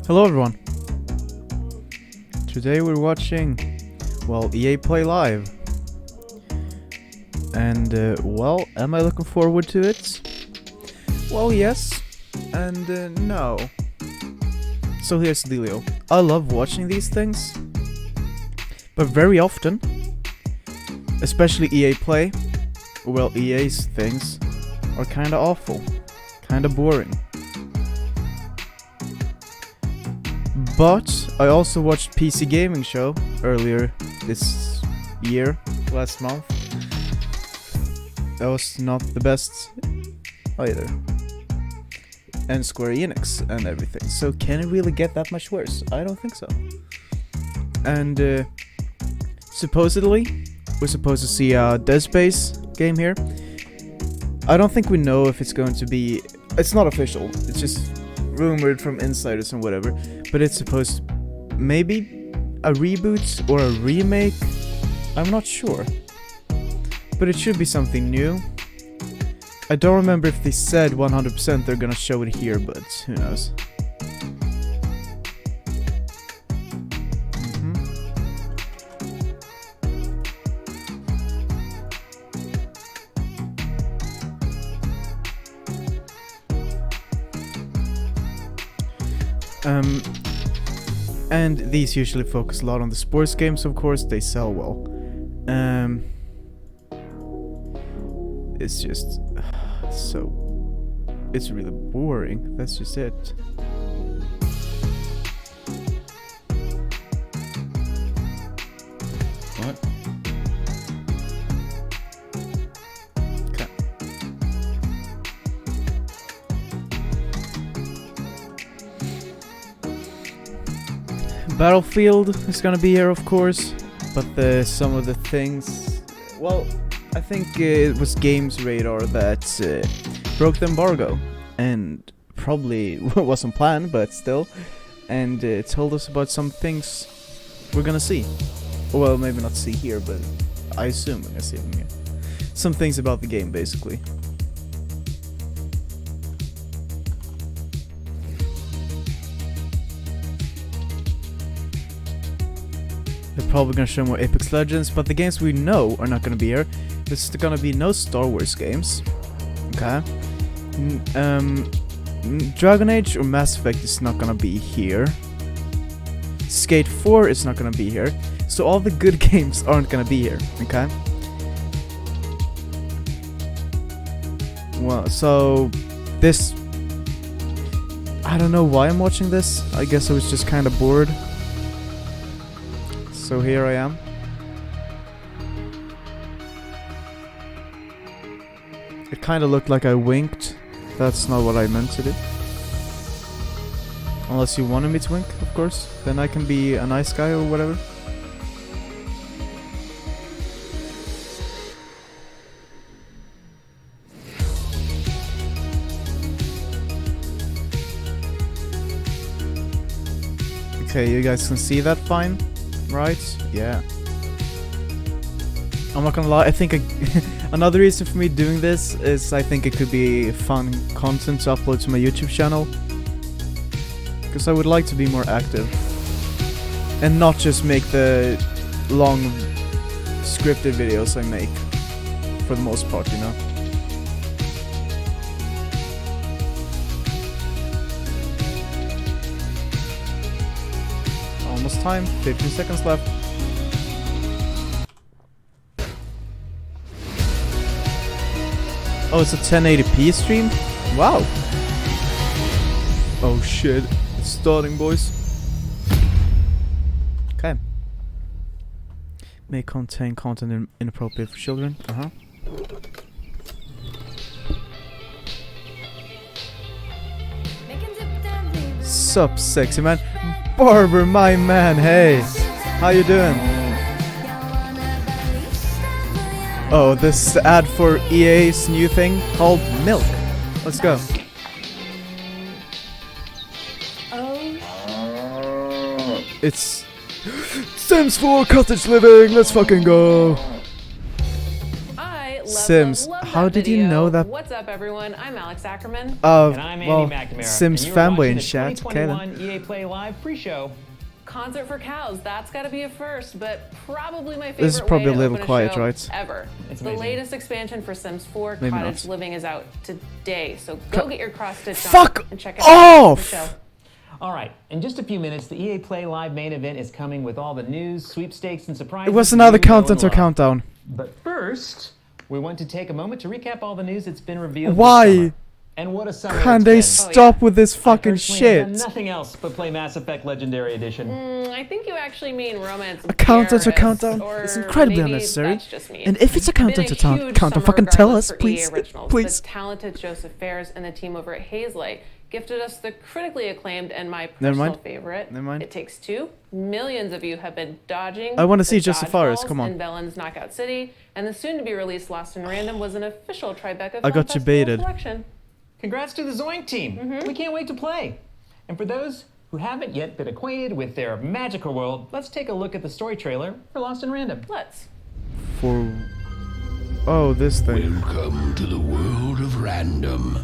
Hello everyone. Today we're watching, well, EA Play Live. And, well, am I looking forward to it? Well, yes. And, no. So here's the dealio. I love watching these things. But very often, especially EA Play, well, EA's things are kinda awful. Kinda boring. But I also watched PC Gaming Show earlier this year, last month. That was not the best either. And Square Enix and everything. So can it really get that much worse? I don't think so. And supposedly, we're supposed to see a Dead Space game here. I don't think we know if it's going to be... It's not official, it's just rumored from insiders and whatever. But it's supposed to maybe a reboot or a remake. I'm not sure. But it should be something new. I don't remember if they said 100% they're gonna show it here, but who knows. And these usually focus a lot on the sports games, of course, they sell well. It's just so... It's really boring, that's just it. What? Okay. Battlefield is gonna be here, of course, but some of the things... Well, I think it was Games Radar that broke the embargo, and probably wasn't planned, but still, and told us about some things we're gonna see. Well, maybe not see here, but I assume we're gonna see them here. Some things about the game, basically. They're probably gonna show more Apex Legends, but the games we know are not gonna be here. There's gonna be no Star Wars games. Okay. Dragon Age or Mass Effect is not gonna be here. Skate 4 is not gonna be here. So all the good games aren't gonna be here. Okay. Well, so this... I don't know why I'm watching this. I guess I was just kinda bored. So here I am. It kinda looked like I winked. That's not what I meant to do. Unless you wanted me to wink, of course. Then I can be a nice guy or whatever. Okay, you guys can see that fine? Right? Yeah. I'm not gonna lie, I think another reason for me doing this is I think it could be fun content to upload to my YouTube channel. Because I would like to be more active. And not just make the long scripted videos I make. For the most part, you know. Almost time, 15 seconds left. Oh, it's a 1080p stream? Wow! Oh shit, it's starting, boys. Okay. May contain content inappropriate for children. Sup, sexy man? Barber, my man, hey! How you doing? Oh, this ad for EA's new thing called Milk. Let's go. It's Sims 4 cottage living. Let's fucking go. Sims. How did you know that? What's up, everyone? I'm Alex Ackerman. And I'm Andy Well, McNamara. Sims and you're fanboy watching in the chat. Okay 2021 then. EA Play Live pre-show. Concert for cows. That's got to be a first, but probably my favorite This is probably way a to little open quiet, show right? ever. It's The amazing. latest expansion for Sims 4 Maybe Cottage not. Living is out today, so go get your cross-stitch Fuck on and check it out off! the show. All right, in just a few minutes, the EA Play Live main event is coming with all the news, sweepstakes, and surprises. It was another you know and countdown or love. countdown. But first, we want to take a moment to recap all the news that's been revealed. Why? This summer. And what a summer Can it's they been. stop with this I fucking personally have done shit? nothing else but play Mass Effect Legendary Edition. I think you actually mean romance. A countdown to Paris, countdown or is incredibly maybe unnecessary. that's just me. And if it's a countdown Been to a huge countdown, summer fucking tell regardless us, for EA please, Originals. please. The talented Joseph Fares and the team over at Hazelight gifted us the critically acclaimed and my Never personal mind. favorite. Never mind. It Takes Two. Millions of you have been dodging. I wanna see the Joseph Fares, dodgeballs come on. In Velen's Knockout City, and the soon-to-be-released Lost in Random was an official Tribeca I Film got you Festival baited. selection. Congrats to the Zoink team. We can't wait to play. And for those who haven't yet been acquainted with their magical world, let's take a look at the story trailer for Lost in Random. Let's. For... Oh, this thing. Welcome to the world of random.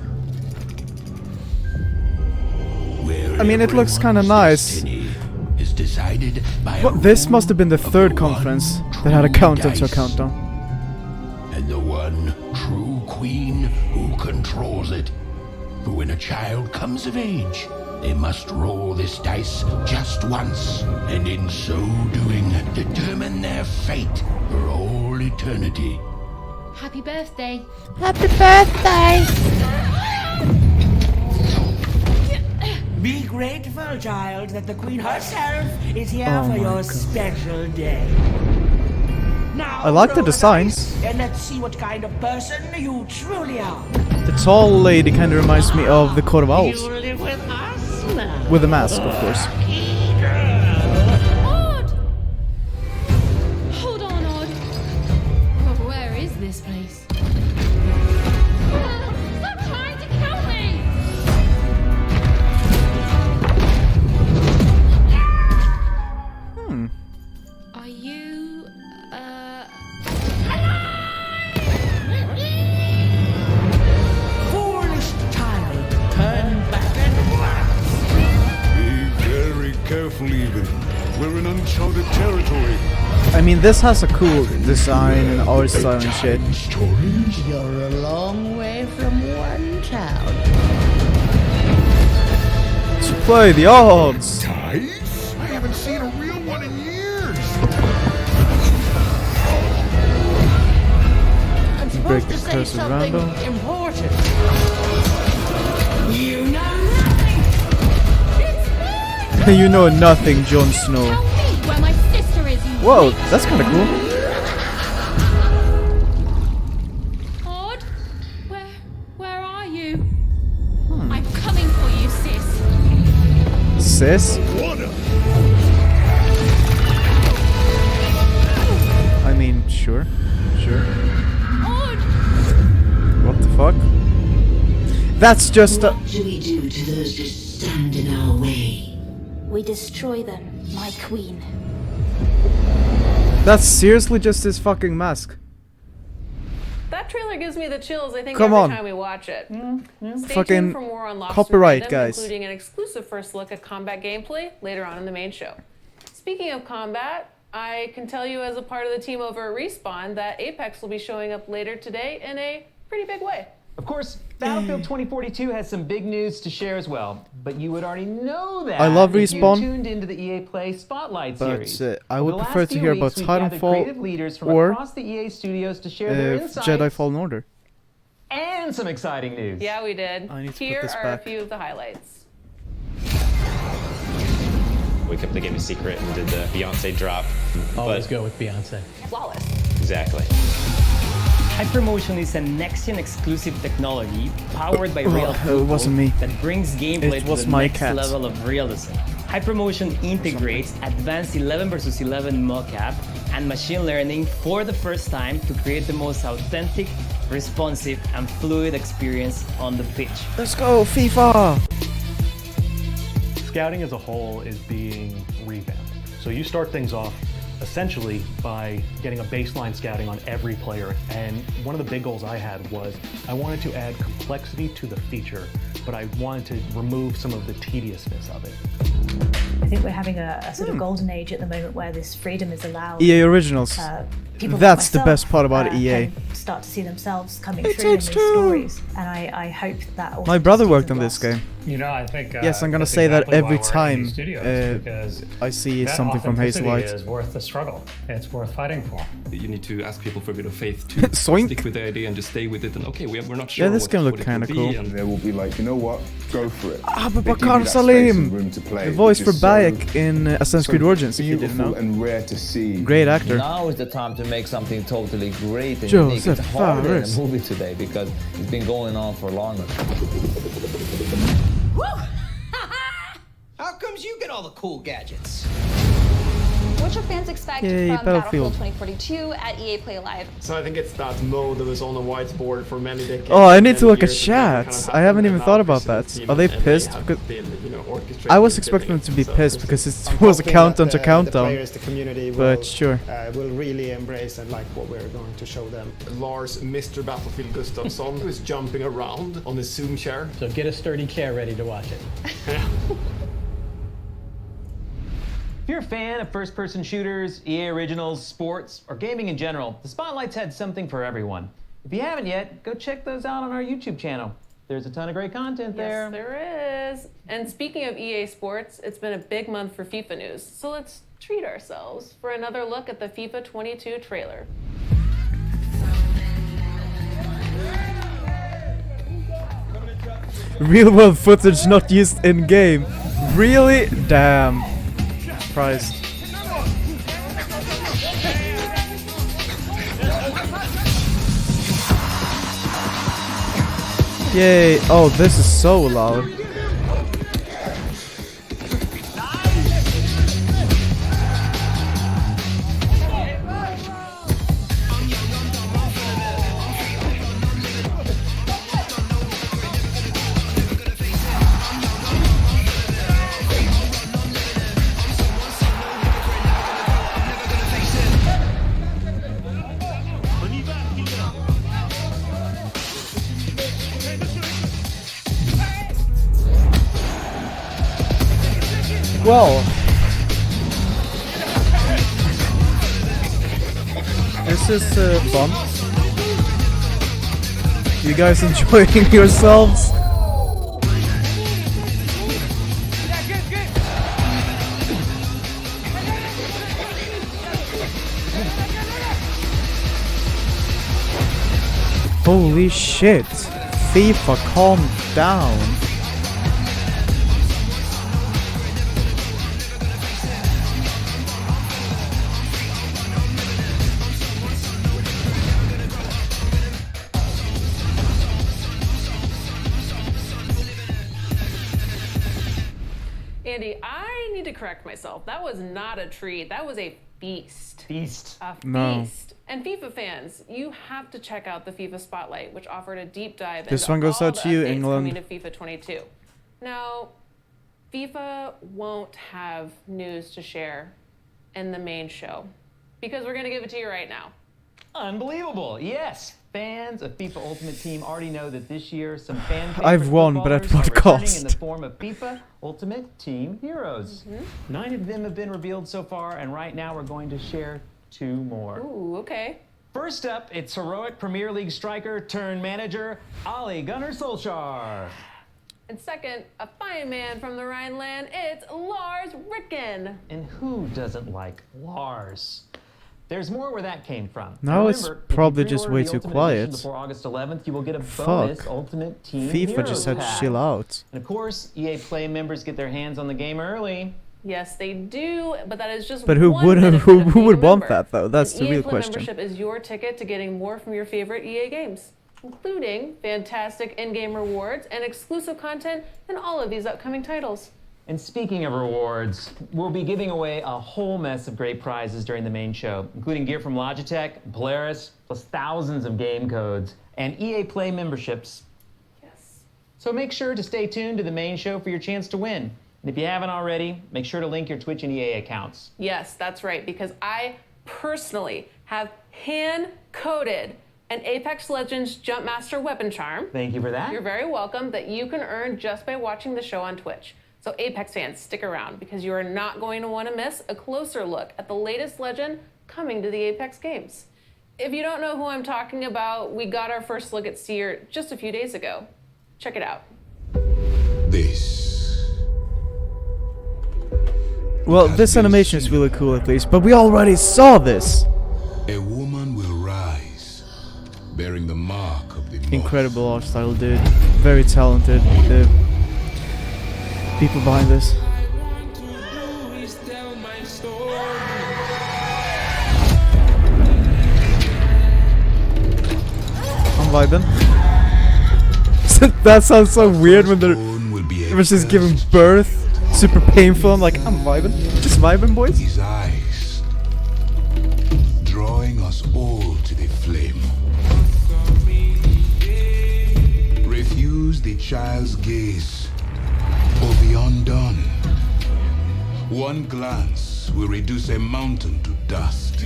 Where I mean, it looks kinda everyone's nice. destiny is decided by Well, a this rule must have been the of third one conference that had a true countdown to a dice. countdown. And the one true queen who controls it. For when a child comes of age, they must roll this dice just once, and in so doing, determine their fate for all eternity. Happy birthday. Be grateful, child, that the Queen herself is here Oh for my your God. special day. Now, I like the roll designs. dice, and let's see what kind of person you truly are. The tall lady kinda reminds me of the Court of Owls. You live with us now. With a mask, of course. Odd! Hold on, Odd. Oh, where is this place? Stop trying to kill me! Are you, Foolish child, turn back and Be very careful, even. We're in uncharted territory. I mean, this has a cool design and art style and shit. Stories? You're a long way from one town. To play the odds! Dice? I haven't seen a real one in years. I'm break supposed the to say curse of something random. important. You know You know nothing, Jon Snow. tell me where my sister is, you Whoa, weak- that's kinda cool. Odd? Where are you? I'm coming for you, sis. Sis? I mean, sure. Sure. Odd! What the fuck? That's just a... What do we do to those who stand in our way? We destroy them, my queen. That's seriously just his fucking mask. That trailer gives me the chills, I think, Come every on. time we watch it. Stay Fucking tuned for more on Lost in copyright, Random, guys. including an exclusive first look at combat gameplay later on in the main show. Speaking of combat, I can tell you as a part of the team over at Respawn that Apex will be showing up later today in a pretty big way. Of course, Battlefield 2042 has some big news to share as well, but you would already know that I love if you Respawn, tuned into the EA Play Spotlight but, series. I Over would the last prefer to few hear weeks, about we've gathered Titanfall creative leaders from or, across the EA studios to share their insights Jedi Fallen Order. and some exciting news. Yeah, we did. I need to put Here this are back. a few of the highlights. We kept the game a secret and did the Beyonce drop. Always but go with Beyonce. Flawless. exactly. Hypermotion is a next-gen exclusive technology powered by real it wasn't me. that brings gameplay It to was the my next cat. level of realism. Hypermotion integrates advanced 11 versus 11 mocap and machine learning for the first time to create the most authentic, responsive, and fluid experience on the pitch. Let's go, FIFA! Scouting as a whole is being revamped. So you start things off essentially by getting a baseline scouting on every player. And one of the big goals I had was I wanted to add complexity to the feature, but I wanted to remove some of the tediousness of it. I think we're having a sort of golden age at the moment where this freedom is allowed. EA Originals. People like That's the myself, best part about EA. can start to see themselves coming through in these stories, and I hope that also My brother worked the on this game. You know, I think. Yes, I'm gonna that's say that exactly every why we're in time these studios, because I see that something from authenticity Hazelight. is worth the struggle. It's worth fighting for. You need to ask people for a bit of faith to Soink. stick with the idea and just stay with it. And okay, we're not sure. Yeah, this what, game what looked it kind of will cool. be, and There will be like, you know what? Go for it. Ah, They but give you Bakar that space Salim, and room to play, the voice which for is so- Bayek in Assassin's Creed Origins, if you didn't beautiful know. and rare to see. Great actor. Now is the time to make something totally great and Joseph unique. It's harder in a Fares. movie today because it's been going on for longer. How comes you get all the cool gadgets? What should fans expect Yay, from Battlefield. Battlefield 2042 at EA Play Live? So I think it's that mode that was on the whiteboard for many decades. Oh, I need to many look at years, and then chat. kind of I haven't happened, even and thought now about Chris and that. the team Are they and pissed? have Because been, orchestrating I was and expecting them building to be it. So pissed this because is- it was a I'm countdown hoping to that countdown. The players, the community But sure. will really embrace and like what we're going to show them. Lars, Mr. Battlefield Gustafsson, who's jumping around on his Zoom chair. So get a sturdy chair ready to watch it. If you're a fan of first-person shooters, EA Originals, sports, or gaming in general, the Spotlight's had something for everyone. If you haven't yet, go check those out on our YouTube channel. There's a ton of great content there. Yes, there is. And speaking of EA Sports, it's been a big month for FIFA news. So let's treat ourselves for another look at the FIFA 22 trailer. Real world footage not used in game. Really? Damn. Christ. Yay. Oh, this is so loud. Well, this is fun. You guys enjoying yourselves? Holy shit. FIFA, calm down. Andy, I need to correct myself. That was not a treat. That was a feast. Feast. A No. feast. And FIFA fans, you have to check out the FIFA Spotlight, which offered a deep dive This into one goes all out the to you, updates England. coming to FIFA 22. Now, FIFA won't have news to share in the main show because we're going to give it to you right now. Unbelievable, yes. Fans of FIFA Ultimate Team already know that this year some fan I've won, but at what returning cost? in the form of FIFA Ultimate Team Heroes. 9 of them have been revealed so far, and right now we're going to share 2 more. Ooh, okay. First up, it's heroic Premier League striker turned manager Ole Gunnar Solskjaer. And second, a fine man from the Rhineland, it's Lars Ricken. And who doesn't like Lars? There's more where that came from. Now it's Remember, if you probably just pre-order way the too Ultimate quiet. Edition before August 11th, you will get a Fuck. bonus Ultimate Team FIFA Heroes just said pack. chill out. And of course, EA Play members get their hands on the game early. Yes, they do, but that is just But who one would benefit who of being would a want member. that though? That's An the real EA Play question. membership is your ticket to getting more from your favorite EA games, including fantastic in-game rewards and exclusive content in all of these upcoming titles. And speaking of rewards, we'll be giving away a whole mess of great prizes during the main show, including gear from Logitech, Polaris, plus thousands of game codes, and EA Play memberships. Yes. So make sure to stay tuned to the main show for your chance to win. And if you haven't already, make sure to link your Twitch and EA accounts. Yes, that's right, because I personally have hand-coded an Apex Legends Jumpmaster weapon charm. Thank you for that. You're very welcome, that you can earn just by watching the show on Twitch. So Apex fans, stick around, because you are not going to want to miss a closer look at the latest legend coming to the Apex games. If you don't know who I'm talking about, we got our first look at Seer just a few days ago. Check it out. Well, this animation is really cool at least, but we already saw this! A woman will rise, bearing the mark of the Incredible art style, dude. Very talented. The people behind this. I'm vibing. That sounds so weird when they're just giving birth. Super painful. I'm like, I'm vibing. Just vibing, boys. His eyes, drawing us all to the flame. Refuse the child's gaze, or be undone. One glance will reduce a mountain to dust.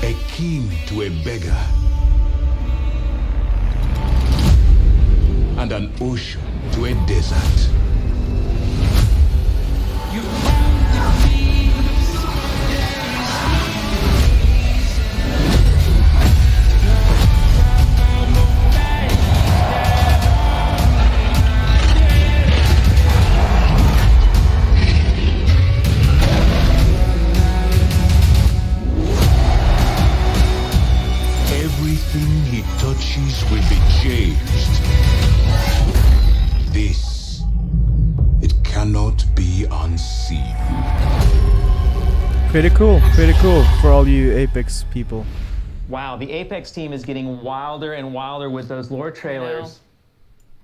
A king to a beggar. And an ocean to a desert. Everything he touches will be changed. This, it cannot be unseen. Pretty cool for all you Apex people. Wow, the Apex team is getting wilder and wilder with those lore trailers.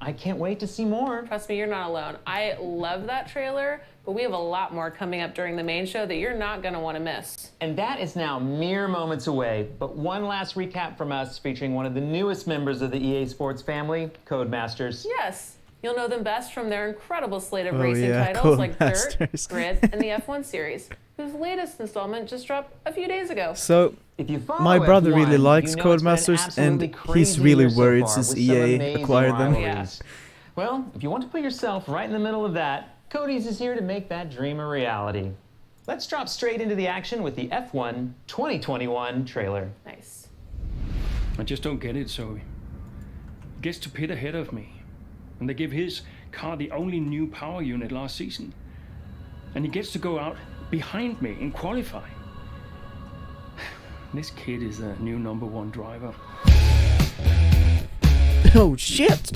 I can't wait to see more. Trust me, you're not alone. I love that trailer, but we have a lot more coming up during the main show that you're not going to want to miss. And that is now mere moments away. But one last recap from us featuring one of the newest members of the EA Sports family, Codemasters. Yes. You'll know them best from their incredible slate of Oh, racing yeah, titles like Dirt, Codemasters. Grid, and the F1 series, whose latest installment just dropped a few days ago. So, If you follow my brother F1, really likes you know it's been Codemasters, absolutely and he's crazy really year so worried far since with some EA amazing acquired them. rivalries. Well, if you want to put yourself right in the middle of that, Cody's is here to make that dream a reality. Let's drop straight into the action with the F1 2021 trailer. Nice. I just don't get it, Zoe. He gets to pit ahead of me, and they give his car the only new power unit last season. And he gets to go out behind me in qualifying. This kid is the new #1 driver. Oh shit!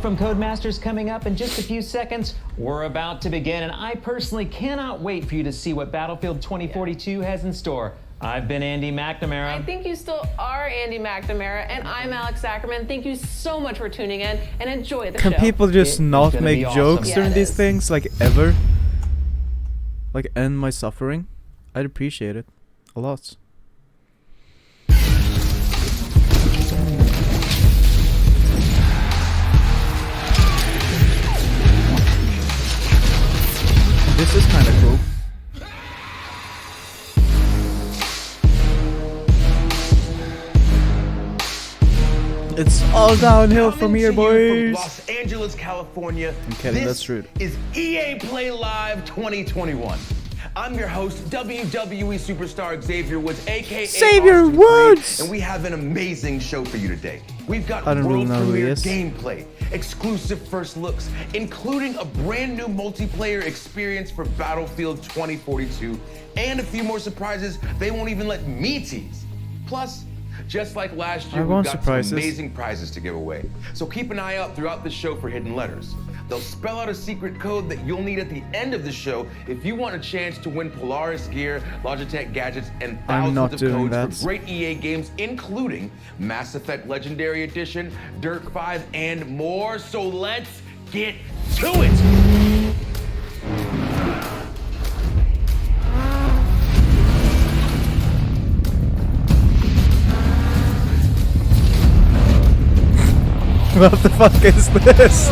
From Codemasters coming up in just a few seconds. We're about to begin, and I personally cannot wait for you to see what Battlefield 2042 has in store. I've been Andy McNamara. I think you still are Andy McNamara, and I'm Alex Ackerman. Thank you so much for tuning in, and enjoy the show. Can people just not make jokes Yeah, during it these is. things, like, ever? Like, end my suffering? I'd appreciate it. A lot. It's all downhill from here, From boys. Los Angeles, California. Okay, this that's rude. is EA Play Live 2021. I'm your host, WWE superstar Xavier Woods, aka Xavier Austin Woods! Creed, and we have an amazing show for you today. We've got I don't really world know who he premiere is. gameplay, exclusive first looks, including a brand new multiplayer experience for Battlefield 2042, and a few more surprises they won't even let me tease. Plus, just like last year, I we've want got surprises. some amazing prizes to give away. So keep an eye out throughout the show for hidden letters. They'll spell out a secret code that you'll need at the end of the show if you want a chance to win Polaris gear, Logitech gadgets, and I'm not thousands of doing codes that. for great EA games, including Mass Effect Legendary Edition, Dirt 5, and more. So let's get to it! What the fuck is this?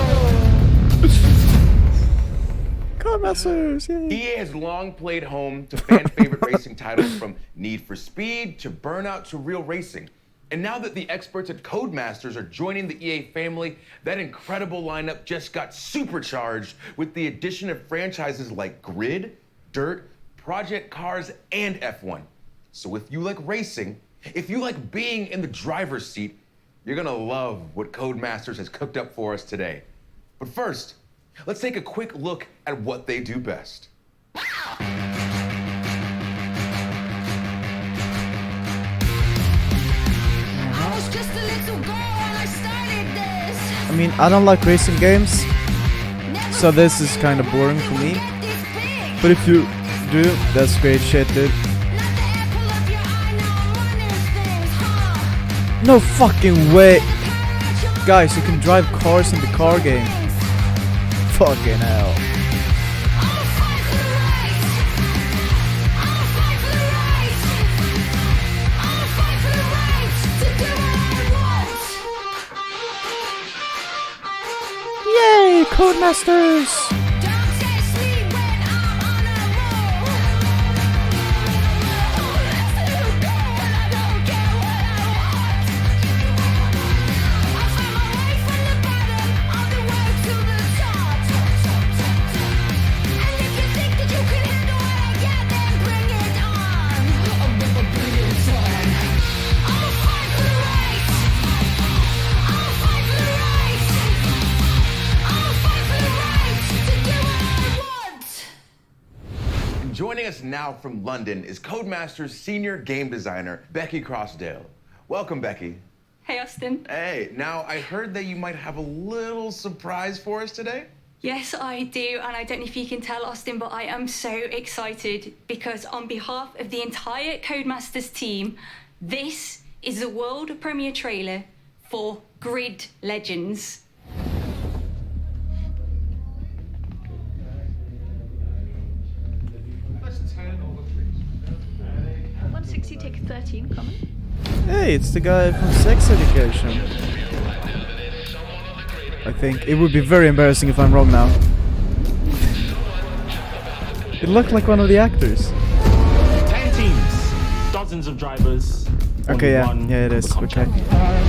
Codemasters, yay. EA has long played home to fan-favorite racing titles from Need for Speed to Burnout to Real Racing. And now that the experts at Codemasters are joining the EA family, that incredible lineup just got supercharged with the addition of franchises like Grid, Dirt, Project Cars, and F1. So if you like racing, if you like being in the driver's seat, you're gonna love what Codemasters has cooked up for us today. But first, let's take a quick look at what they do best. I mean, I don't like racing games, so this is kind of boring for me. But if you do, that's great shit, dude. No fucking way! Guys, you can drive cars in the car game. Fucking hell. Yay, Codemasters! Joining us now from London is Codemasters senior game designer, Becky Crossdale. Welcome, Becky. Hey, Austin. Hey, now I heard that you might have a little surprise for us today. Yes, I do, and I don't know if you can tell, Austin, but I am so excited because on behalf of the entire Codemasters team, this is the world premiere trailer for Grid Legends. Let's turn over, please. 160 take 13, common. Hey, it's the guy from Sex Education. I think it would be very embarrassing if I'm wrong now. It looked like one of the actors. 10 teams, dozens of drivers. Okay, yeah, it is. Okay,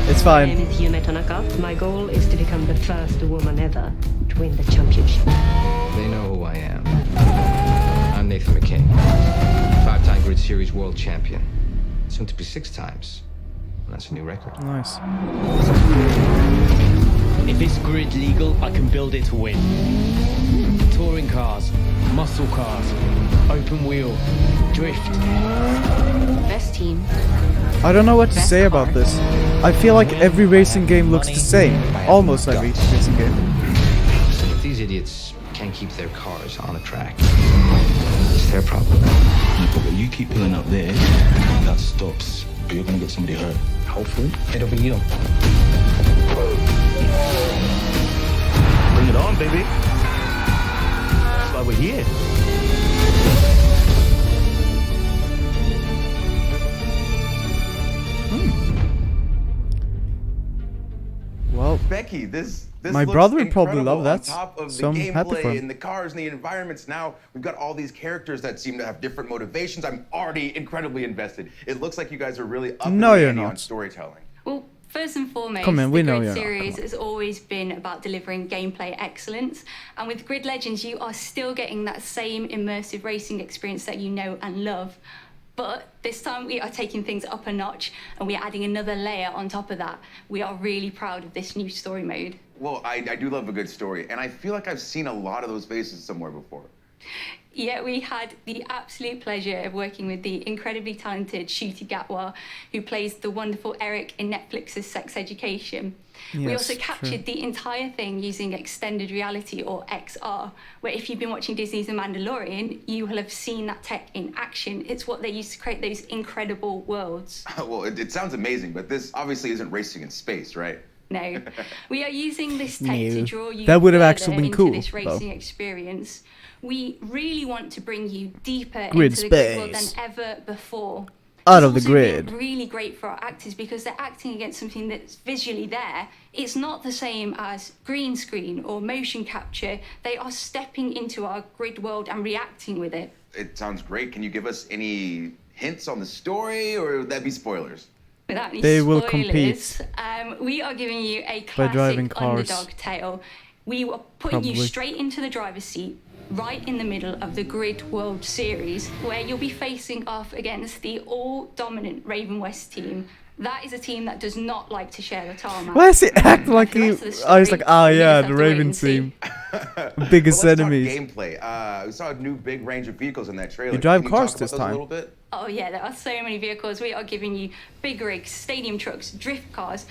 it's My name fine. is Yume Tanaka. My goal is to become the first woman ever to win the championship. They know who I am. I'm Nathan McKay, 5-time Grid Series world champion. Soon to be 6 times. That's a new record. Nice. If it's grid legal, I can build it to win. Touring cars, muscle cars, open wheel, drift. Best team. I don't know what to say about this. I feel like every racing game looks the same. Almost every racing game. If these idiots can't keep their cars on the track, it's their problem. But you keep pulling up there, that stops. But you're gonna get somebody hurt. Hopefully, it'll be you. Bring it on, baby. That's why we're here. Well, Becky, this my looks brother would probably incredible. love that, On top of the so I'm happy for gameplay him. and the cars and the environments, now we've got all these characters that seem to have different motivations. I'm already incredibly invested. It looks like you guys are really up No, in the you're ante on not. storytelling. Well, First and foremost, Come on, we the know Grid you're not, series come on. has always been about delivering gameplay excellence. And with Grid Legends, you are still getting that same immersive racing experience that you know and love. But this time we are taking things up a notch and we are adding another layer on top of that. We are really proud of this new story mode. Well, I do love a good story, and I feel like I've seen a lot of those faces somewhere before. Yeah, we had the absolute pleasure of working with the incredibly talented Shruti Gatwa, who plays the wonderful Eric in Netflix's Sex Education. We Yes, also captured the entire thing using extended reality, or XR, where if you've been watching Disney's The Mandalorian, you will have seen that tech in action. It's what they use to create those incredible worlds. Well, it sounds amazing, but this obviously isn't racing in space, right? No, we are using this tech to No. draw you That would have further actually been into cool, this racing though. experience. We really want to bring you deeper Grid into the grid world than space. ever before. Out It's of the also grid. been really great for our actors because they're acting against something that's visually there. It's not the same as green screen or motion capture. They are stepping into our grid world and reacting with it. It sounds great. Can you give us any hints on the story, or would that be spoilers? Without any They will spoilers, we are giving you a driving classic cars. underdog tale. We are putting you Probably. straight into the driver's seat, right in the middle of the Grid World Series, where you'll be facing off against the all-dominant Raven West team. That is a team that does not like to share the tarmac. Why does he act like The he? rest of the I was story, like, ah, you yeah, just the have to wait Raven and see. team. Biggest Well, let's enemies. talk gameplay. We saw a new big range of vehicles in that trailer. You drive Can cars talk about this those time. A little bit? Oh yeah, there are so many vehicles. We are giving you big rigs, stadium trucks, drift cars,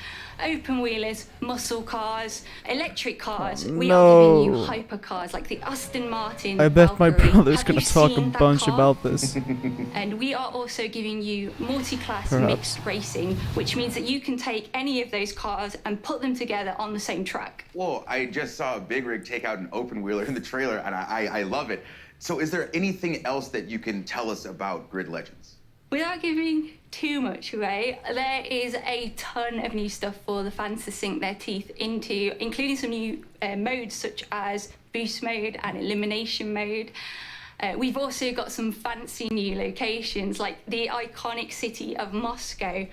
open wheelers, muscle cars, electric cars. We are giving you no. hypercars like the Aston Martin. I bet my Valkyrie. brother's Have gonna you talk a seen that bunch car? about this. And we are also giving you multi-class Perhaps. mixed racing, which means that you can take any of those cars and put them together on the same track. Well, I just saw a big rig take out an open wheeler in the trailer, and I love it. So is there anything else that you can tell us about Grid Legends? Without giving too much away, there is a ton of new stuff for the fans to sink their teeth into, including some new modes such as boost mode and elimination mode. We've also got some fancy new locations like the iconic city of Moscow.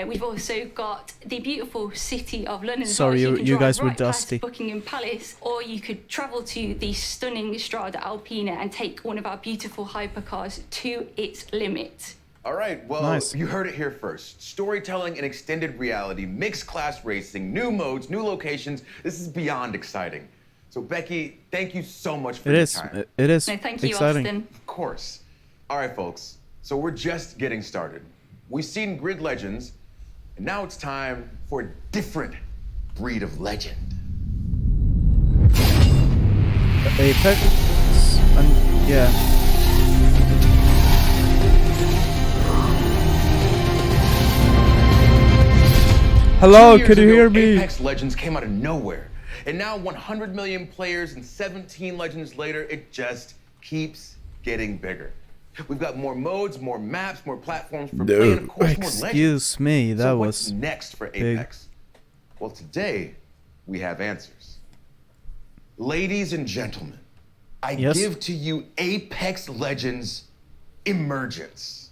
We've also got the beautiful city of London. as well, Sorry, so you can you drive guys were right past dusty. Buckingham Palace, or you could travel to the stunning Strada Alpina and take one of our beautiful hypercars to its limit. All right, well, Nice. you heard it here first. Storytelling and extended reality, mixed class racing, new modes, new locations. This is beyond exciting. So Becky, thank you so much for It your is. time. It is No, thank you, exciting. Austin. Of course. All right, folks. So we're just getting started. We've seen Grid Legends, and now it's time for a different breed of legend. Apex. And yeah. Hello, 2 years could you ago, hear me? Apex Legends came out of nowhere. And now 100 million players and 17 Legends later, it just keeps getting bigger. We've got more modes, more maps, more platforms for playing, and of course, more legends. Excuse me, that So was what's next for big. Apex? Well, today we have answers. Ladies and gentlemen, I Yes? give to you Apex Legends Emergence.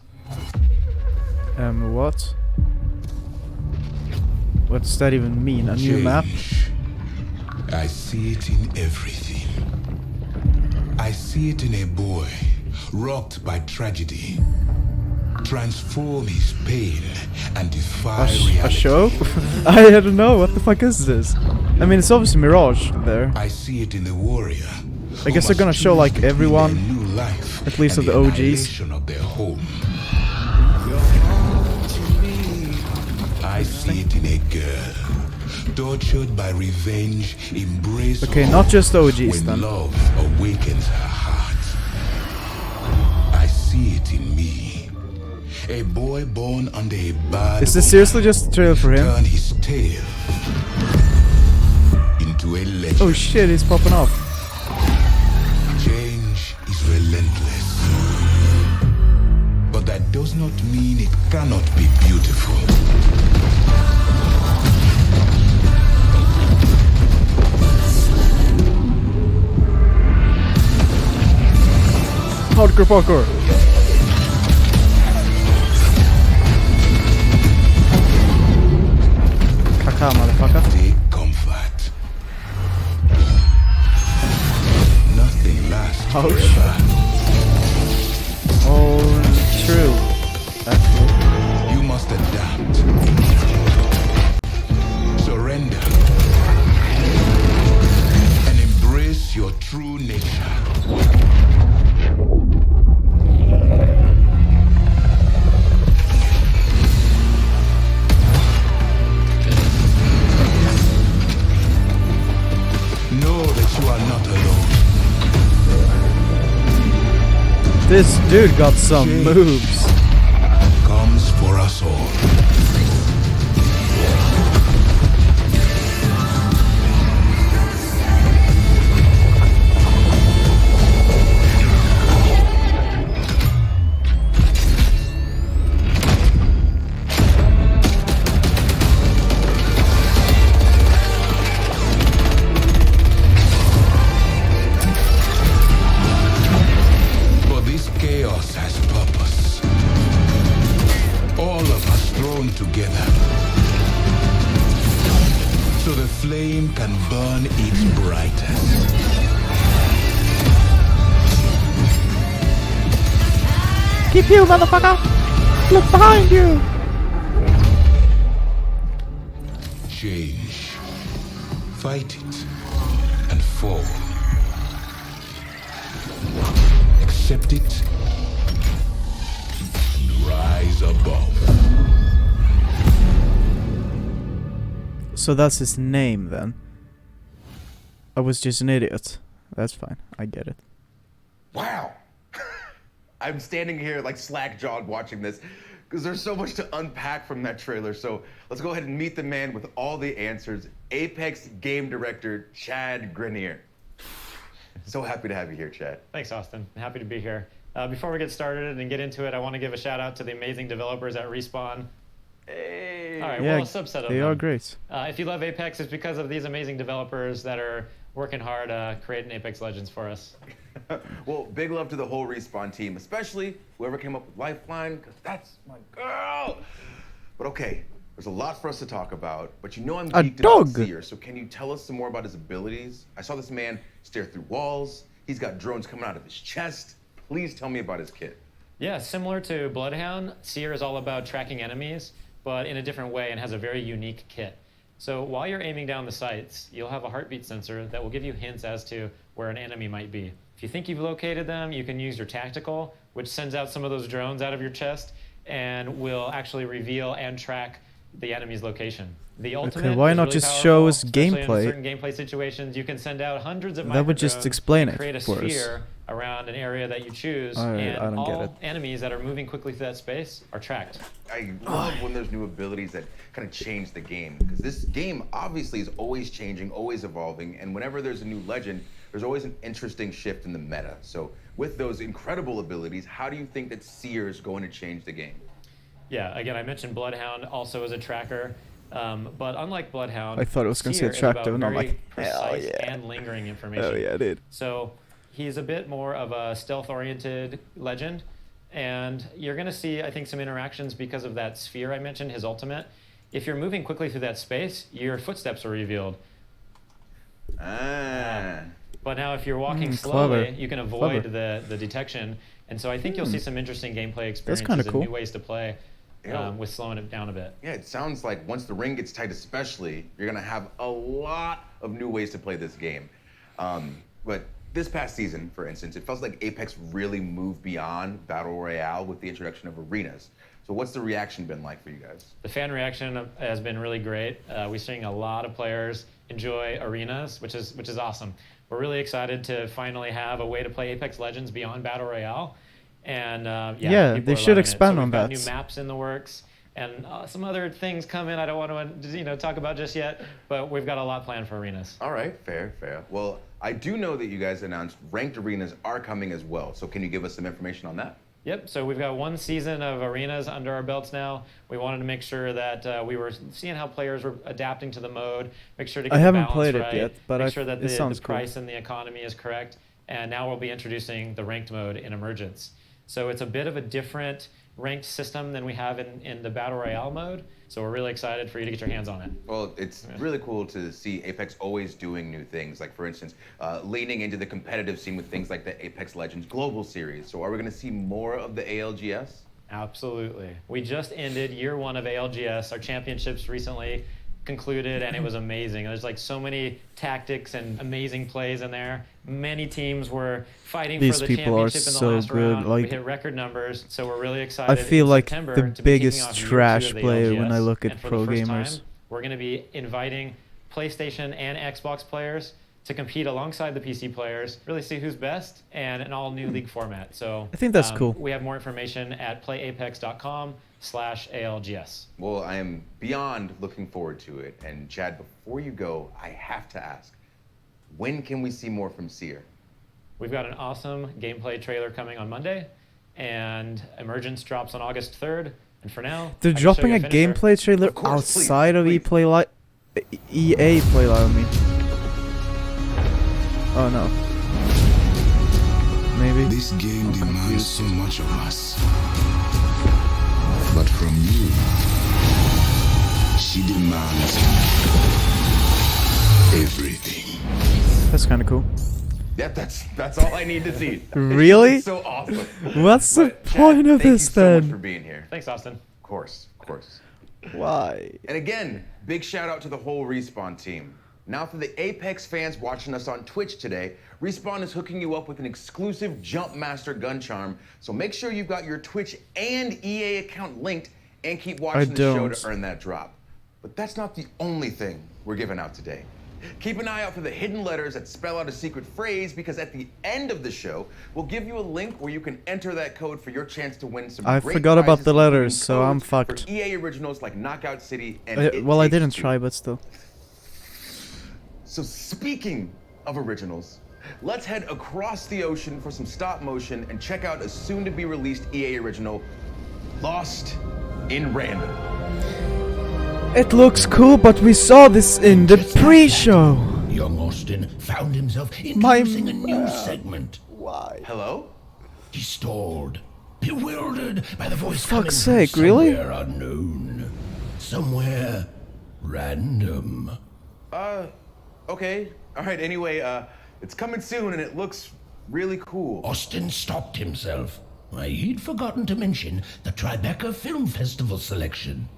What? What does that even mean? A new map? I see it in everything. I see it in a boy rocked by tragedy. Transform his pain and defy A reality. show? I don't know. What the fuck is this? I mean, it's obviously Mirage there. I see it in the warrior. I guess they're gonna show like everyone, at least of the OGs. Of their home. I see it in a girl, tortured by revenge, embraced. Okay, not just OGs when then. love awakens her heart. I see it in me, a boy born under a bad. Is this seriously just a trailer for him? Turn his tail into a legend. Oh shit, he's popping off. Change is relentless, but that does not mean it cannot be beautiful. Hardcore parkour. Ouch. Oh, true. Actually. You must adapt. Surrender. And embrace your true nature. Know that you are not alone. This dude got some moves. Comes for us all. Chaos has purpose. All of us thrown together. So the flame can burn its brightest. Keep you, motherfucker! Look behind you! Change. Fight it. And fall. Accept it. And rise above. So that's his name then. I was just an idiot. That's fine. I get it. Wow. I'm standing here like slack-jawed watching this because there's so much to unpack from that trailer. So let's go ahead and meet the man with all the answers, Apex game director Chad Grenier. So happy to have you here, Chad. Thanks, Austin. Happy to be here. Before we get started and get into it, I want to give a shout out to the amazing developers at Respawn. Hey. All right, Yeah, well, a subset of they them. are great. If you love Apex, it's because of these amazing developers that are working hard creating Apex Legends for us. Well, big love to the whole Respawn team, especially whoever came up with Lifeline, because that's my girl. But okay, there's a lot for us to talk about, but you know I'm geeked about Seer, so can you tell us some more about his abilities? I saw this man stare through walls. He's got drones coming out of his chest. Please tell me about his kit. Yeah, similar to Bloodhound, Seer is all about tracking enemies, but in a different way and has a very unique kit. So while you're aiming down the sights, you'll have a heartbeat sensor that will give you hints as to where an enemy might be. If you think you've located them, you can use your tactical, which sends out some of those drones out of your chest and will actually reveal and track the enemy's location. The ultimate why is not really just powerful, show us especially gameplay? In certain gameplay situations, you can send out hundreds of That would just microdrones explain and it create a for us. sphere around an area that you choose, Alright, and I don't get all it. enemies that are moving quickly through that space are tracked. I love when there's new abilities that kind of change the game, because this game obviously is always changing, always evolving, and whenever there's a new legend, there's always an interesting shift in the meta. So with those incredible abilities, how do you think that Seer is going to change the game? Yeah, again, I mentioned Bloodhound also as a tracker, but unlike Bloodhound, I thought it was gonna say Seer is attractive, about and I'm very like, hell precise yeah. and lingering information. Hell yeah, dude. So he's a bit more of a stealth-oriented legend, and you're gonna see, I think, some interactions because of that sphere I mentioned, his ultimate. If you're moving quickly through that space, your footsteps are revealed. But now if you're walking slowly, clever. you can avoid Clever. the detection. And so I think you'll see some interesting gameplay experiences kinda and cool. new ways to play Yeah. with slowing it down a bit. Yeah, it sounds like once the ring gets tight especially, you're gonna have a lot of new ways to play this game. But this past season, for instance, it felt like Apex really moved beyond Battle Royale with the introduction of arenas. So what's the reaction been like for you guys? The fan reaction has been really great. We're seeing a lot of players enjoy arenas, which is awesome. We're really excited to finally have a way to play Apex Legends beyond Battle Royale. And Yeah, people they are should loving it. expand So on we've got that. new maps in the works, and some other things come in I don't want to talk about just yet, but we've got a lot planned for arenas. All right, fair. Well, I do know that you guys announced ranked arenas are coming as well. So can you give us some information on that? Yep, so we've got one season of arenas under our belts now. We wanted to make sure that we were seeing how players were adapting to the mode, make sure to get I the haven't balance played it right, yet, but make I- sure that it the sounds cool. price and the economy is correct. And now we'll be introducing the ranked mode in Emergence. So it's a bit of a different ranked system than we have in the Battle Royale mode. So we're really excited for you to get your hands on it. Well, it's really cool to see Apex always doing new things. Like, for instance, leaning into the competitive scene with things like the Apex Legends Global Series. So are we going to see more of the ALGS? Absolutely. We just ended year 1 of ALGS. Our championships recently concluded, and it was amazing. There's like so many tactics and amazing plays in there. Many teams were fighting These for the people are championship in the so last good. round. Like, we hit record numbers, so we're really excited. I feel in like September the to be kicking biggest off year 2 trash of the player when I ALGS. look at And for pro the first gamers. time, we're going to be inviting PlayStation and Xbox players to compete alongside the PC players, really see who's best, and an all-new league format. So I think that's cool. We have more information at playapex.com/ALGS. Well, I am beyond looking forward to it. And Chad, before you go, I have to ask, when can we see more from Seer? We've got an awesome gameplay trailer coming on Monday, and Emergence drops on August 3rd. And for now, They're I can show dropping you a finisher. gameplay trailer outside of EA Play Live. EA Play Live, I mean. Oh no. Maybe. This game demands so much of us. But from you, she demands everything. That's kind of cool. Yeah, that's all I need to see. Really? It's so awesome. What's the point of this Thank you so much then? for being here. Thanks, Austin. Of course, of course. Why? And again, big shout out to the whole Respawn team. Now for the Apex fans watching us on Twitch today, Respawn is hooking you up with an exclusive Jumpmaster gun charm, so make sure you've got your Twitch and EA account linked and keep watching the show to earn that drop. But that's not the only thing we're giving out today. Keep an eye out for the hidden letters that spell out a secret phrase, because at the end of the show, we'll give you a link where you can enter that code for your chance to win some I great forgot about prizes, the letters, including so I'm codes fucked. For EA originals like Knockout City and Well, I didn't try, but still. So speaking of originals, let's head across the ocean for some stop motion and check out a soon-to-be-released EA original, Lost in Random. It looks cool, but we saw this in the pre-show. Young Austin found himself introducing a new segment. Why? Hello? He stalled, bewildered by the voice For fuck's coming sake, from really? somewhere unknown, somewhere random. Okay. All right, anyway, it's coming soon and it looks really cool. Austin stopped himself. Why, he'd forgotten to mention the Tribeca Film Festival selection.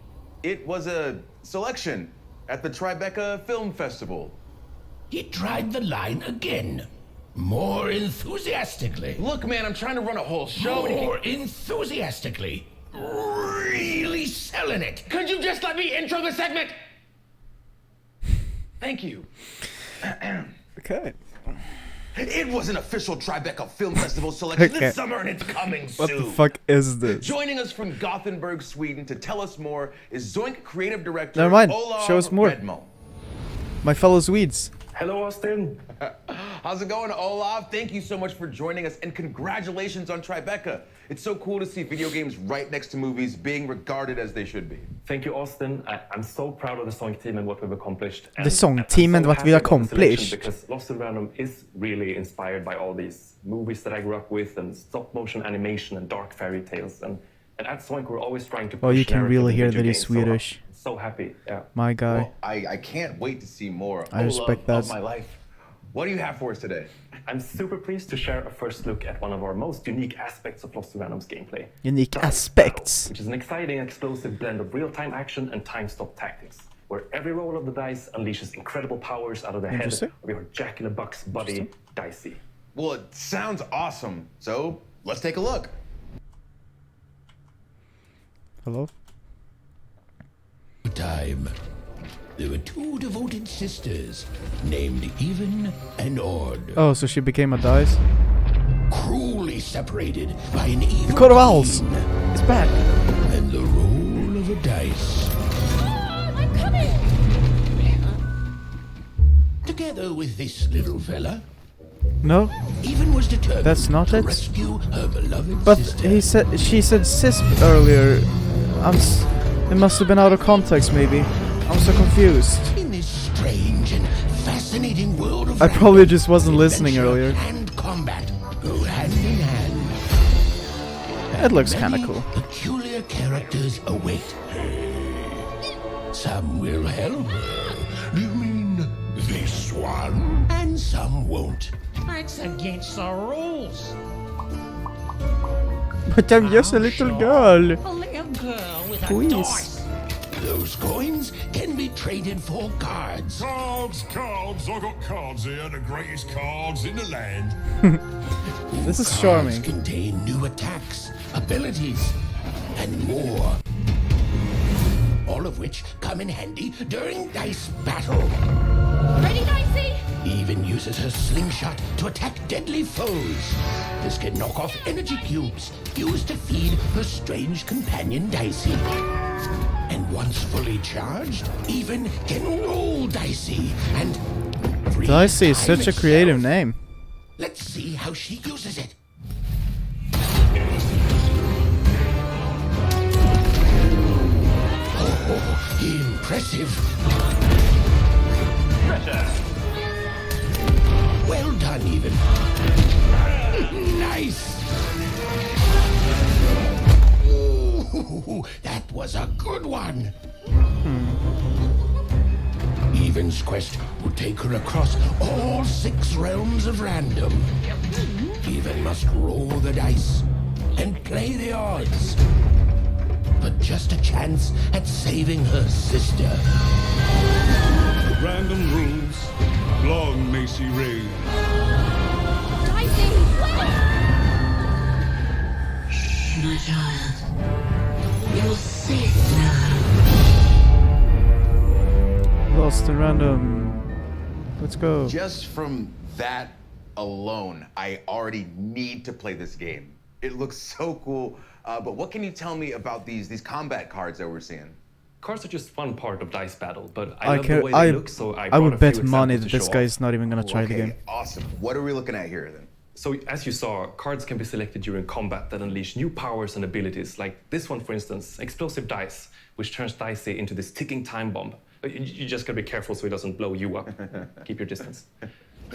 It was a selection at the Tribeca Film Festival. He tried the line again, more enthusiastically. Look, man, I'm trying to run a whole show. and you More enthusiastically. Really selling it. Could you just let me intro the segment? Thank you. Okay. It was an official Tribeca Film Festival selection Okay. this summer, and it's coming What soon. the fuck is this? Joining us from Gothenburg, Sweden, to tell us more is Zoink creative director Never mind. Olav Show us more. Redmo. My fellow Swedes. Hello, Austin. How's it going, Olav? Thank you so much for joining us, and congratulations on Tribeca. It's so cool to see video games right next to movies being regarded as they should be. Thank you, Austin. I'm so proud of the song team and what we've accomplished. The song team and what we accomplished. Because Lost in Random is really inspired by all these movies that I grew up with, and stop motion animation and dark fairy tales. And at Zoink, we're always trying to push Oh, you can narrative really in hear video that he's games, Swedish. So happy, yeah. My guy. Well, I can't wait to see more I respect that. of my life. What do you have for us today? I'm super pleased to share a first look at one of our most unique aspects of Lost in Random's gameplay. Unique aspects. Which is an exciting, explosive blend of real-time action and time-stop tactics, where every roll of the dice unleashes incredible powers out of the head Interesting. of your Jack-in-the-Box buddy, Dicey. Well, it sounds awesome. So let's take a look. Hello? Time. There were two devoted sisters named Even and Odd. Oh, so she became a dice? Cruelly separated by an evil The Coat of Owls! queen It's back! and the roll of a dice. I'm coming! Together with this little fella, No? Even was determined That's not to it? rescue her beloved But sister. she said sis earlier. It must have been out of context, maybe. I'm so confused. In this strange and fascinating world of I probably just wasn't listening earlier. and combat go hand in hand. It looks kinda cool. Peculiar characters await her. Some will help her. You mean this one? And some won't. That's against the rules. But I'm just a little girl. A little girl with a Please. dice. Those coins can be traded for cards. Cards, cards. I got cards here, the greatest cards in the land. This is Cards charming. contain new attacks, abilities, and more. All of which come in handy during dice battle. Ready, Dicey? Even uses her slingshot to attack deadly foes. This can knock off energy cubes used to feed her strange companion Dicey. And once fully charged, even can roll Dicey and Dicey is such a creative name. Let's see how she uses it. Oh, impressive. Well done, even. Nice. Ooh, that was a good one. Even's quest will take her across all 6 realms of random. Even must roll the dice and play the odds. But just a chance at saving her sister. Random rules. Long may she reign. Dicey, My child, you're safe now. Lost in random. Let's go. Just from that alone, I already need to play this game. It looks so cool. But what can you tell me about these combat cards that we're seeing? Cards are just one part of dice battle, but I love the way they look, so I would brought a bet few money examples that to this show guy off. is not even gonna try the game. Awesome. What are we looking at here then? So as you saw, cards can be selected during combat that unleash new powers and abilities, like this one, for instance, Explosive Dice, which turns Dicey into this ticking time bomb. But you just gotta be careful so it doesn't blow you up. Keep your distance.